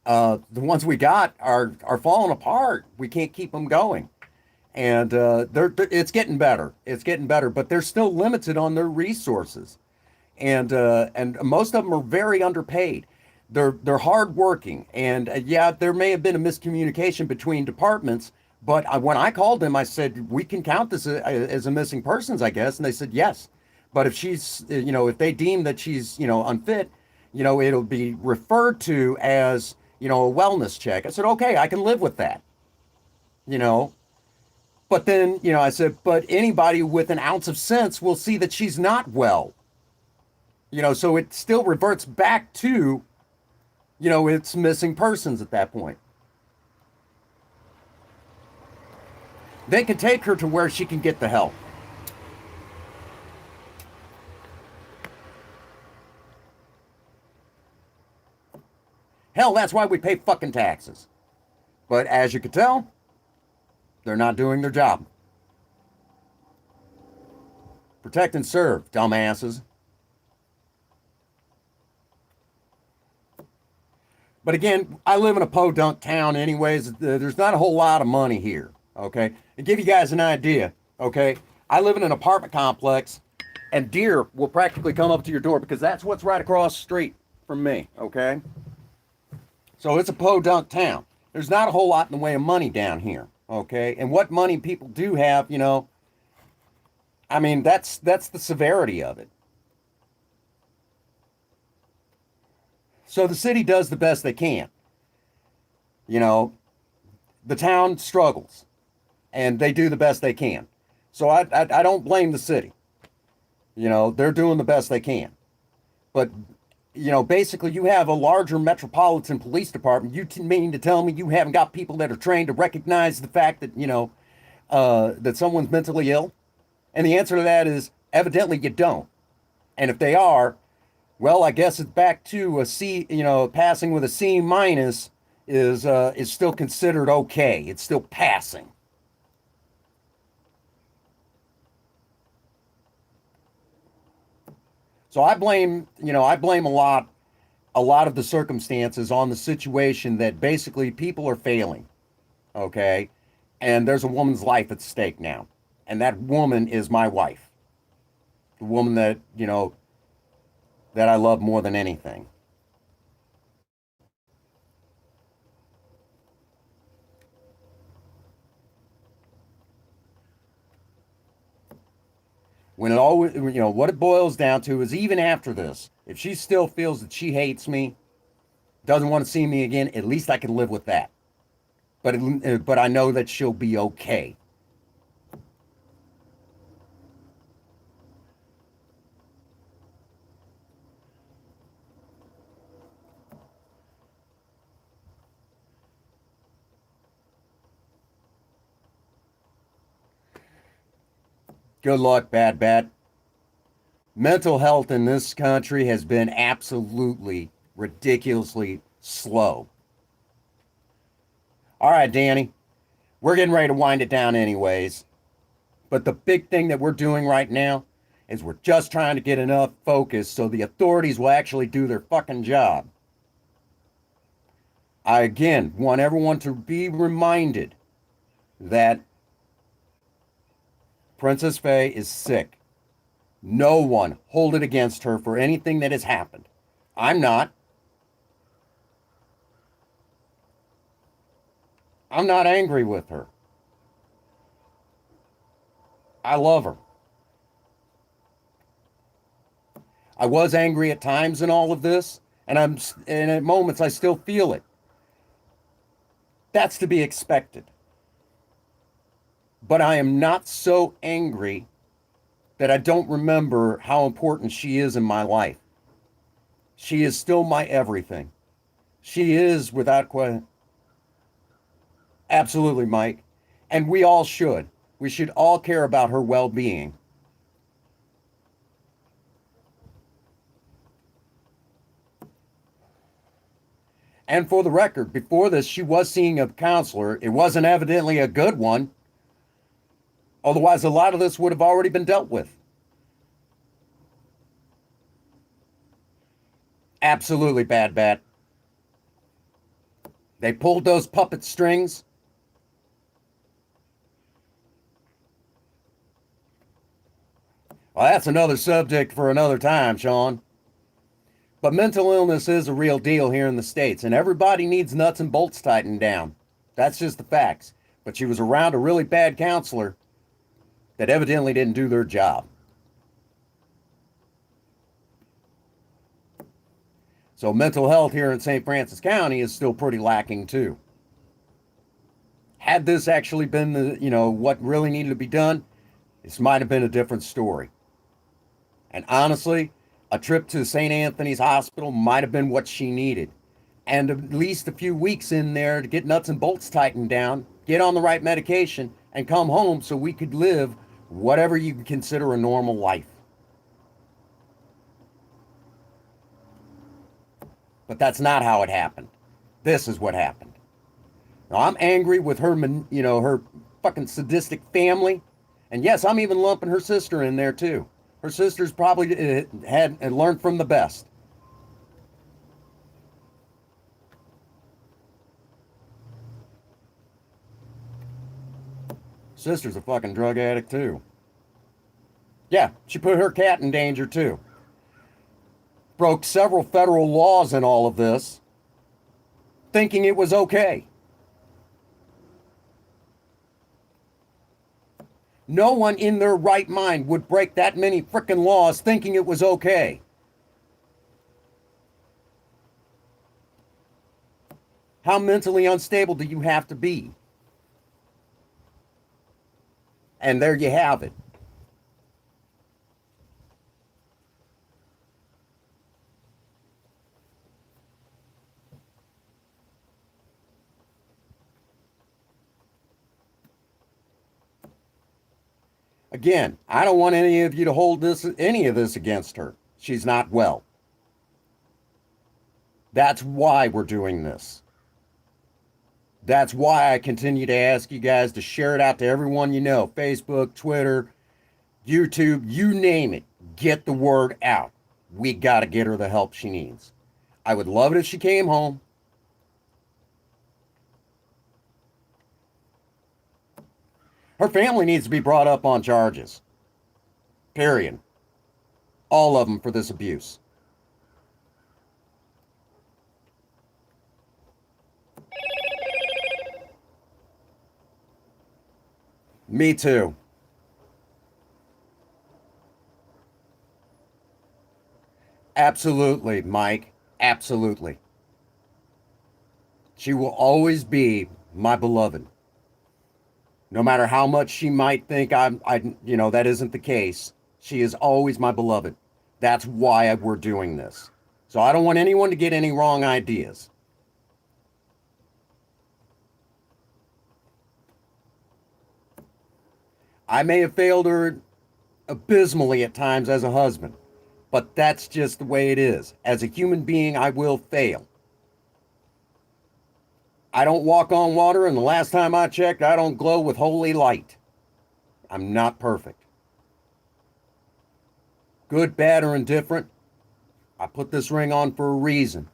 the ones we got are falling apart. We can't keep them going. And it's getting better. It's getting better, but they're still limited on their resources. And most of them are very underpaid. They're hardworking, and yeah, there may have been a miscommunication between departments. But when I called them, I said we can count this as a missing persons, I guess, and they said yes. But if she's, if they deem that she's, unfit, it'll be referred to as, a wellness check. I said, okay, I can live with that. You know, but then, I said, but anybody with an ounce of sense will see that she's not well. So it still reverts back to, it's missing persons at that point. They can take her to where she can get the help. Hell, that's why we pay fucking taxes. But as you can tell, they're not doing their job. Protect and serve, dumbasses. But again, I live in a podunk town anyways. There's not a whole lot of money here, okay? To give you guys an idea, okay? I live in an apartment complex, and deer will practically come up to your door because that's what's right across the street from me, okay? So it's a podunk town. There's not a whole lot in the way of money down here, okay? And what money people do have, I mean, that's the severity of it. So the city does the best they can. The town struggles, and they do the best they can. So I don't blame the city. They're doing the best they can. But, basically you have a larger metropolitan police department. You mean to tell me you haven't got people that are trained to recognize the fact that, that someone's mentally ill? And the answer to that is evidently you don't. And if they are, well, I guess it's back to a C, passing with a C minus is still considered okay. It's still passing. So I blame a lot of the circumstances on the situation that basically people are failing, okay? And there's a woman's life at stake now. And that woman is my wife. The woman that, that I love more than anything. When it always, what it boils down to is even after this, if she still feels that she hates me, doesn't want to see me again, at least I can live with that. But I know that she'll be okay. Good luck, Bad Bat. Mental health in this country has been absolutely ridiculously slow. All right, Danny, we're getting ready to wind it down anyways. But the big thing that we're doing right now is we're just trying to get enough focus so the authorities will actually do their fucking job. I again want everyone to be reminded that Princess Faye is sick. No one hold it against her for anything that has happened. I'm not. I'm not angry with her. I love her. I was angry at times in all of this, and at moments I still feel it. That's to be expected. But I am not so angry that I don't remember how important she is in my life. She is still my everything. She is without question. Absolutely, Mike. And we all should. We should all care about her well-being. And for the record, before this, she was seeing a counselor. It wasn't evidently a good one. Otherwise, a lot of this would have already been dealt with. Absolutely, Bad Bat. They pulled those puppet strings. Well, that's another subject for another time, Sean. But mental illness is a real deal here in the States, and everybody needs nuts and bolts tightened down. That's just the facts. But she was around a really bad counselor that evidently didn't do their job. So mental health here in St. Francis County is still pretty lacking too. Had this actually been what really needed to be done, this might have been a different story. And honestly, a trip to St. Anthony's Hospital might have been what she needed. And at least a few weeks in there to get nuts and bolts tightened down, get on the right medication, and come home so we could live whatever you can consider a normal life. But that's not how it happened. This is what happened. Now, I'm angry with her, her fucking sadistic family. And yes, I'm even lumping her sister in there too. Her sister's probably had learned from the best. Sister's a fucking drug addict too. Yeah, she put her cat in danger too. Broke several federal laws in all of this, thinking it was okay. No one in their right mind would break that many frickin' laws thinking it was okay. How mentally unstable do you have to be? And there you have it. Again, I don't want any of you to hold any of this against her. She's not well. That's why we're doing this. That's why I continue to ask you guys to share it out to everyone you know. Facebook, Twitter, YouTube, you name it. Get the word out. We got to get her the help she needs. I would love it if she came home. Her family needs to be brought up on charges. Period. All of them for this abuse. Me too. Absolutely, Mike. Absolutely. She will always be my beloved. No matter how much she might think that isn't the case. She is always my beloved. That's why we're doing this. So I don't want anyone to get any wrong ideas. I may have failed her abysmally at times as a husband, but that's just the way it is. As a human being, I will fail. I don't walk on water, and the last time I checked, I don't glow with holy light. I'm not perfect. Good, bad, or indifferent, I put this ring on for a reason.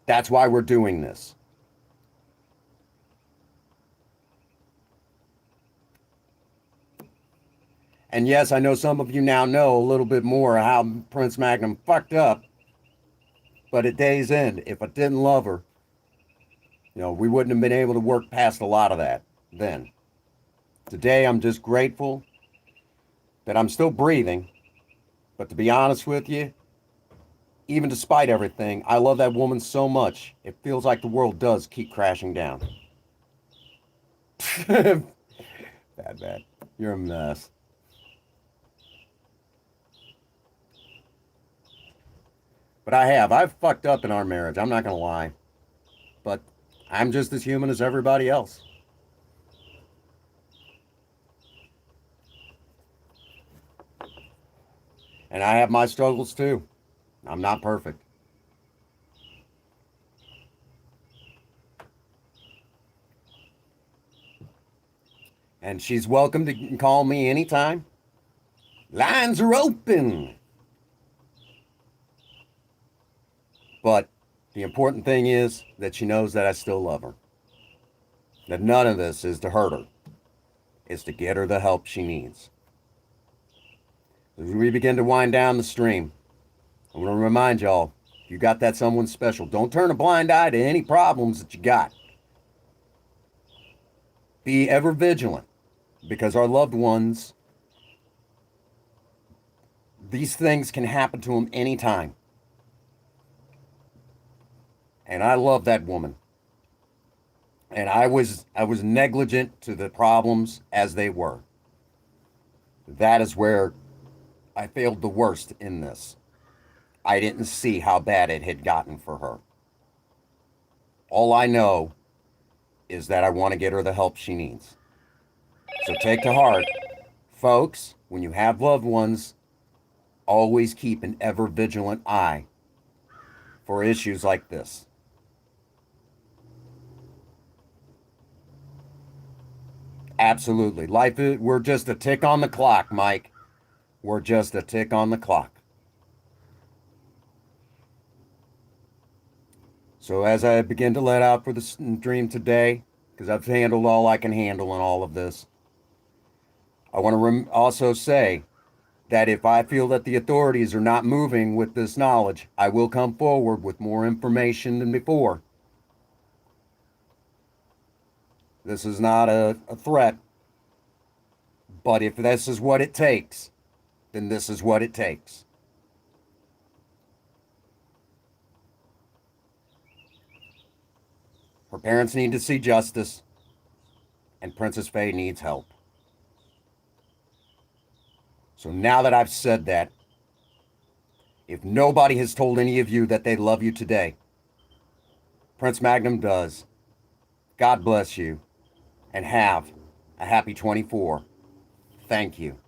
That's why we're doing this. And yes, I know some of you now know a little bit more how Prince Magnum fucked up. But at day's end, if I didn't love her, we wouldn't have been able to work past a lot of that then. Today, I'm just grateful that I'm still breathing. But to be honest with you, even despite everything, I love that woman so much, it feels like the world does keep crashing down. Bad. You're a mess. But I've fucked up in our marriage. I'm not going to lie. But I'm just as human as everybody else. And I have my struggles too. I'm not perfect. And she's welcome to call me anytime. Lines are open. But the important thing is that she knows that I still love her. That none of this is to hurt her. It's to get her the help she needs. As we begin to wind down the stream, I want to remind y'all, if you got that someone special, don't turn a blind eye to any problems that you got. Be ever vigilant, because our loved ones, these things can happen to them anytime. And I love that woman. And I was negligent to the problems as they were. That is where I failed the worst in this. I didn't see how bad it had gotten for her. All I know is that I want to get her the help she needs. So take to heart, folks, when you have loved ones, always keep an ever vigilant eye for issues like this. Absolutely. We're just a tick on the clock, Mike. We're just a tick on the clock. So as I begin to let out for the dream today, because I've handled all I can handle in all of this, I want to also say that if I feel that the authorities are not moving with this knowledge, I will come forward with more information than before. This is not a threat, but if this is what it takes, then this is what it takes. Her parents need to see justice, and Princess Faye needs help. So now that I've said that, if nobody has told any of you that they love you today, Prince Magnum does. God bless you, and have a happy 24. Thank you.